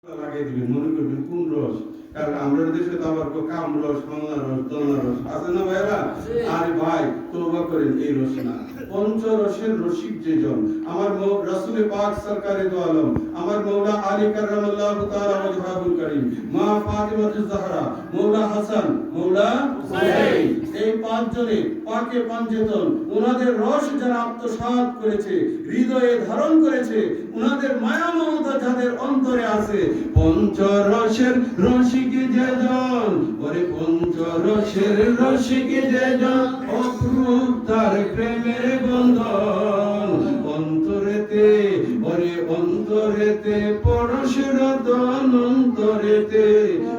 লাগিয়ে দিবেন, মনে করবেন কোন রস। কারণ আমরা দেশে তো আবার কাম রস, বাংলা রস, দোলনা রস আছে না ভাইরা? আরে ভাই তওবা করেন, এই রস না। পঞ্চরসের রসিক যেজন আমার রাসূলে পাক সরকারে দো আলম, আমার মওলা আলী কাররামাল্লাহু তাআলা ওয়াজহাবুল কারীম, মা ফাতিমাতুজ জাহরা, মওলা হাসান, মওলা হুসাইন, এই পাঁচজনে পাকে পাঞ্জেতন ওনাদের রস যারা আত্মসাৎ করেছে, হৃদয়ে ধারণ করেছে, ওনাদের মায়া মমতা যাদের অন্তরে আছে, পঞ্চরসের রসিক যেজন, ওরে পঞ্চরসের রসিক যেজন, অপরূপ তার প্রেমের বন্ধন, অন্তরেতে ওরে অন্তরেতে পরশরতন, অন্তরেতে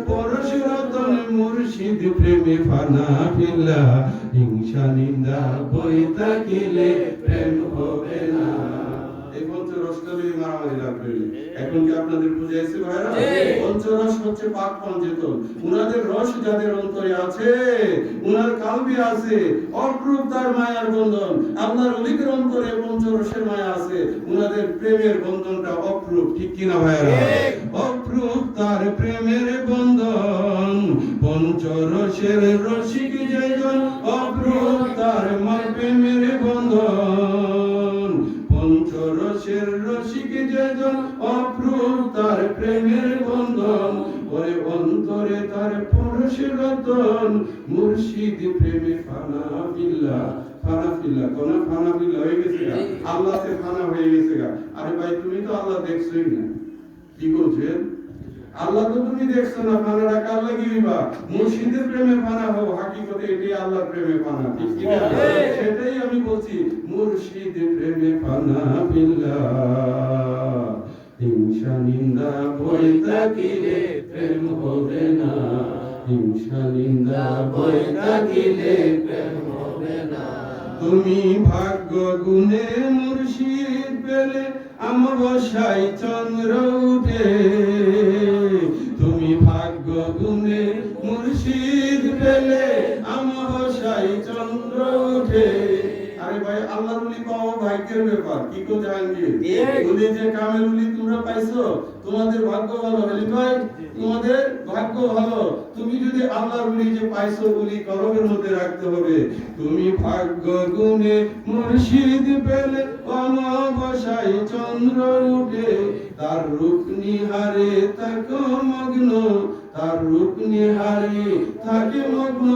পরশরতন, মুর্শিদ প্রেমে ফানা ফিল্লা, হিংসা নিন্দা বই থাকিলে প্রেম হবে না। এই পঞ্চরসটা নিয়ে মারামারি লাগবে। এখন কি আপনাদের বুঝাইছে ভাইরা? পঞ্চরস হচ্ছে পাক পঞ্চেতন, উনাদের রস যাদের অন্তরে আছে, উনার কালবে আছে, অপরূপ তার মায়ার বন্ধন। আল্লাহর ওলিদের অন্তরে পঞ্চরসের মায়া আছে, উনাদের প্রেমের বন্ধনটা অপরূপ, ঠিক কিনা ভাইরা? অপরূপ তার প্রেমের বন্ধন, পঞ্চরসের রসিক যেজন, অপরূপ তার প্রেমের বন্ধন, পঞ্চরসের রসিক যেজন, অপরূপ তার প্রেমের বন্ধন, ওরে অন্তরে তার পরশের রতন, মুর্শিদ প্রেমে ফানা বিল্লাহ, ফানা ফিল্লাহ, কোন ফানা বিল্লাহ হয়ে গেছে গা, আল্লাহতে ফানা হয়ে গেছে গা। আরে ভাই তুমি তো আল্লাহ দেখছই না, কি করছেন? আল্লাহ তো তুমি দেখছো না, ফানাটা কার লাগি হইবা? মুর্শিদের প্রেমে ফানা হও, হাকিকতে এটাই আল্লাহর প্রেমে ফানা, ঠিক কি না? সেটাই আমি বলছি, মুর্শিদ প্রেমে ফানা বিল্লাহ, হিংসা নিন্দা বই থাকিলে প্রেম হবে না, হিংসা নিন্দা বই থাকিলে প্রেম হবে না। তুমি ভাগ্য গুণে মুর্শিদ পেলে অমাবস্যায় চন্দ্র উঠে, তুমি ভাগ্য গুণে মুর্শিদ পেলে অমাবস্যায় চন্দ্র উঠে। আরে ভাই আল্লাহর ওলি পাওয়া ভাগ্যের ব্যাপার, কি কো জাহাঙ্গীর? ওলি যে কামেল ওলি তোমরা পাইছো, তোমাদের ভাগ্য ভালো। হলি ভাই তোমাদের ভাগ্য ভালো, তুমি যদি আল্লাহর ওলি যে পাইছো, ওলি কলমের মধ্যে রাখতে হবে। তুমি ভাগ্য গুণে মুর্শিদ পেলে অমাবস্যায় চন্দ্র উঠে, তার রূপ নিহারে থাকো মগ্ন, তার রূপ নিহারে থাকে মগ্ন,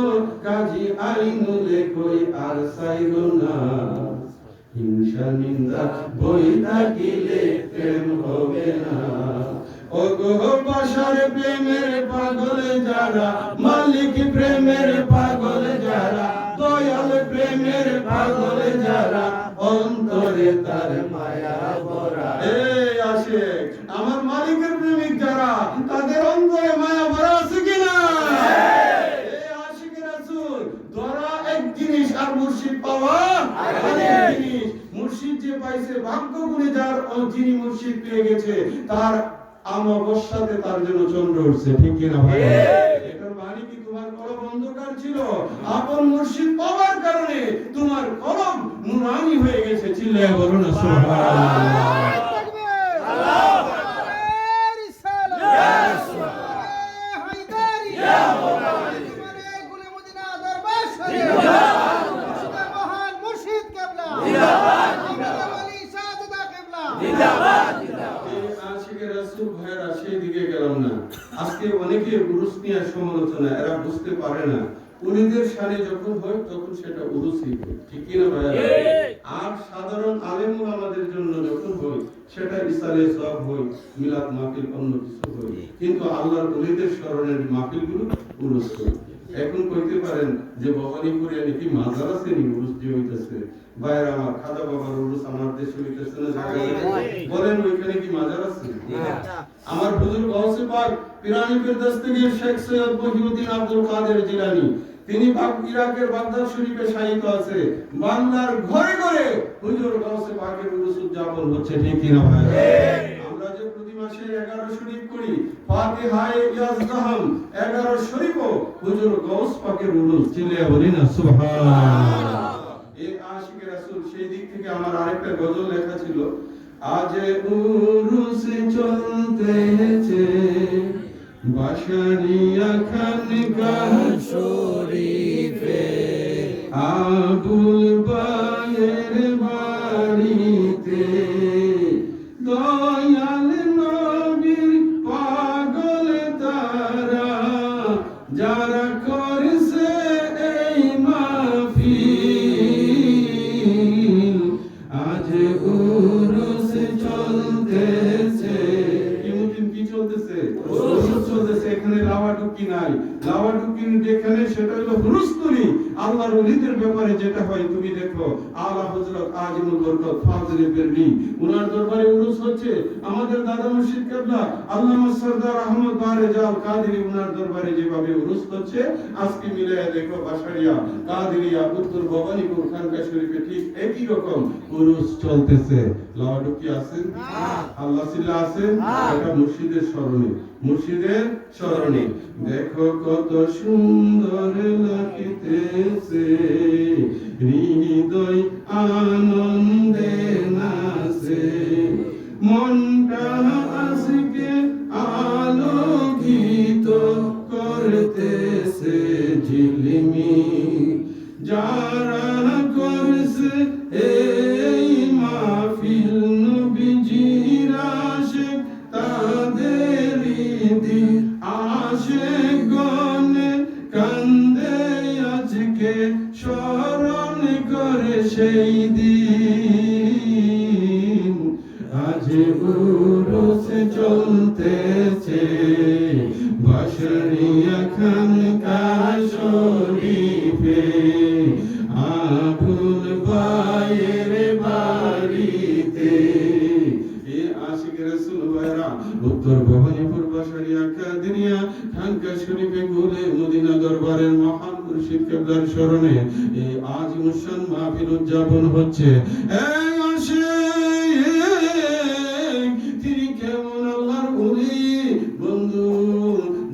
কাজী আইনুলে কই আর সাইরো না, হিংসা নিন্দা বই থাকিলে প্রেম হবে না। ও গো বাসার প্রেমের পাগল যারা, মালিক প্রেমের পাগল যারা, দয়াল প্রেমের পাগল যারা, অন্তরে তার মায়া ভরা। এই আশিক আমার মালিকের প্রেমিক যারা, তাদের অন্তরে মায়া ভরা আছে কিনা? এই আশিকের রাসূল ধরা এক জিনিস, আর মুর্শিদ পাওয়া আরেক জিনিস। মুর্শিদ যে পাইছে, ভাগ্য গুণে যার, যিনি মুর্শিদ পেয়ে গেছে, তার অমাবস্যাতে তার জন্য চন্দ্র উঠছে, ঠিক কিনা ভাই? এটার মানে কি তোমার কলম অন্ধকার ছিল, আপন মুর্শিদ পাওয়ার কারণে তোমার কলম নুরানি হয়ে গেছে। চিল্লায়া বলো না সুবহানাল্লাহ। আজকে অনেকে উরুস নিয়ে সমালোচনা, এরা বুঝতে পারে না উলিদের শানে যখন হয় তখন সেটা উরুসই হয়, ঠিক কি না ভাই? আর সাধারণ আলেমুল আমাদের জন্য যখন হয় সেটা ইসালে সওয়াব হয়, মিলাদ মাহফিল, অন্য কিছু হয়, কিন্তু আল্লাহর উলিদের স্মরণের মাহফিলগুলো উরুস হয়। এখন কইতে পারেন যে ভবানীপুরে নাকি মাজার আছে, নি উরুস যে হইতেছে। ভাইরা আমার, খাজা বাবার উরুস আমার দেশে হইতেছে না, বলেন ওইখানে কি মাজার আছে? আমার হুজুর গাউসে পাক পিরানি ফেরদৌস থেকে শেখ সৈয়দ মহিউদ্দিন আব্দুল কাদের জিলানী, তিনি ইরাকের বাগদাদ শরীফে শায়িত আছে। বাংলার ঘরে ঘরে হুজুর গাউসে পাকের উরুস উদযাপন হচ্ছে, ঠিক কি না ভাই? আমরা যে প্রতি মাসে 11 শরীফ করি, ফাতিহায়ে ইয়াজদাহাম 11 শরীফও হুজুর গাউস পাকের উরুস। চিল্লায়া বলি না সুবহানাল্লাহ। এই আশিকের রাসূল, সেই দিক থেকে আমার আরেকটা গজল লেখা ছিল, আজ উরুস চলতেছে বাসারিয়া খানকাহ শরীফে আবুল বায়ের বাড়িতে দয়াল নবীর পাগল তারা যারা করছে এই মাহফিল আজ উরুস চলতেছে কি চলতেছে উরুস চলতেছে এখানে লাওয়াডুকি নাই লাওয়াডুকি যেখানে সেটা হলো হুরুস্তুরি আল্লাহর ওলিদের ব্যাপারে যেটা হয় তুমি দেখো আলা হযরত আজিমুল বরকত ফাজিলে বেরলি উনার দরবারে উরুস হচ্ছে আমাদের দাদা মুর্শিদ কিবলা আল্লামা সরদার আহমদ বারেজাল কাদেরী উনার দরবারে যেভাবে উরুস হচ্ছে আজকে মিলায়া দেখো বাসারিয়া কাদেরিয়া উত্তর ভবানীপুর খানকা শরীফে ঠিক একই রকম উরুস চলতেছে লাওয়াডুকি আছেন আল্লাহ সিল্লাহ আছেন এটা মুর্শিদের স্মরণে মুর্শিদের স্মরণে দেখো কত সুন্দর লাগিতেছে হৃদয় আনন্দে নাচে মনটা আজকে আলোকিত করতেছে ঝিলমি যারা করছে এই মাহফিল নবীজির আশিক তাদের দিল আশিক গনে কান্দে আজকে স্মরণ করে সেই দিন আজ উরুস চলতেছে বাসারিয়া খানকাহ শরীফে আবুল বায়ের বাড়িতে এ আশিক রাসূল ভাইরা উত্তর ভবানীপুর বাসারিয়া কাদেরিয়া খানকা শরীফে ঘুরে মদিনা দরবারের মহান মুর্শিদ কিবলার স্মরণে এই আজ মুশান মাহফিল উদযাপন হচ্ছে এই আশিক তিনি কেমন আল্লাহর ওলি বন্ধু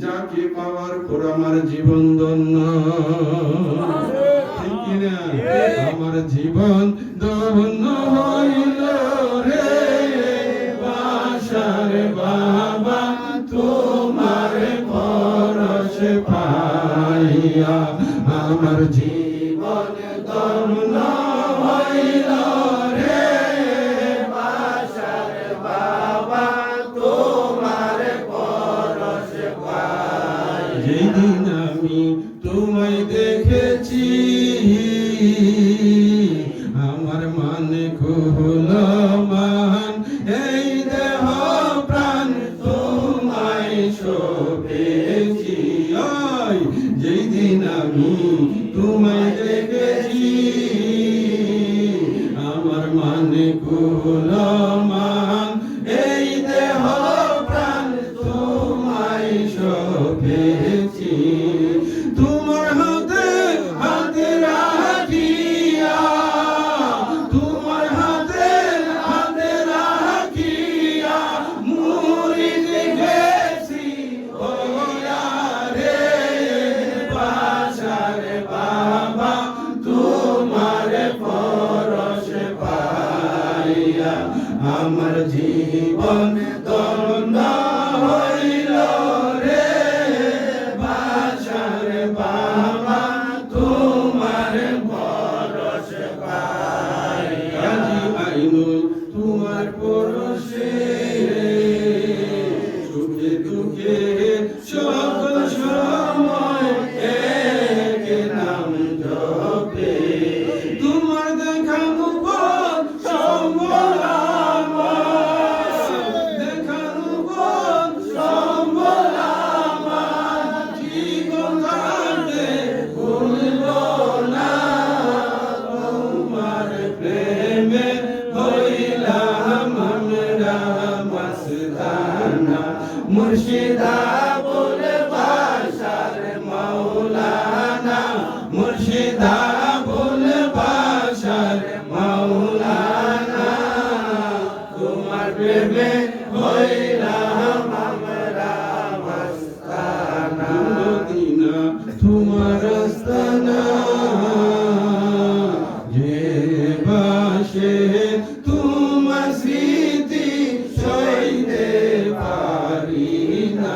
যাকে পাওয়ার পর আমার জীবন ধন্য ঠিক কি না আমার জীবন ধন্য হইল রে বাসার বাবা তোমার পরশ পাইয়া আমার জীবন ধন্য হইল রে বাসার বাবা তোমার পরশ পাইয়া যেদিন আমি তোমায় দেখেছি আমার মানে খুল মান এই দেহ প্রাণ তোমায় শোভেছি যেদিন আমি তোমায় দেখেছি আমার মানে খুল মান এই দেহ প্রাণ তোমায় শোভেছি তোমার হাতে হাতে রাখিয়া তোমার হাতে হাতে রাখিয়া মুরিদ গেছি ওয়া রে বাসার বাবা তোমার পরশ পাইয়া আমার জীবন ধন্য হইল রে বাসার বাবা তোমার পরশ পাইয়া আজি আইনুল তোমার পরশে সুখে দুঃখে সকল সময় এক নাম জপে তোমার দেখানো পথ সম্বল আমার দেখানো পথ সম্বল আমার জীবন কাটে ভুলব না তোমার প্রেমে হইলাম আমরা মস্তানা মুর্শিদা বলে বাসার মাওলানা মুর্শিদা বলে বাসার মাওলানা তোমার প্রেমে হইলাম আমরা মস্তানা মদিনা তোমার আস্তানা যে বাসে তোমার স্মৃতি সইতে পারি না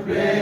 প্রেম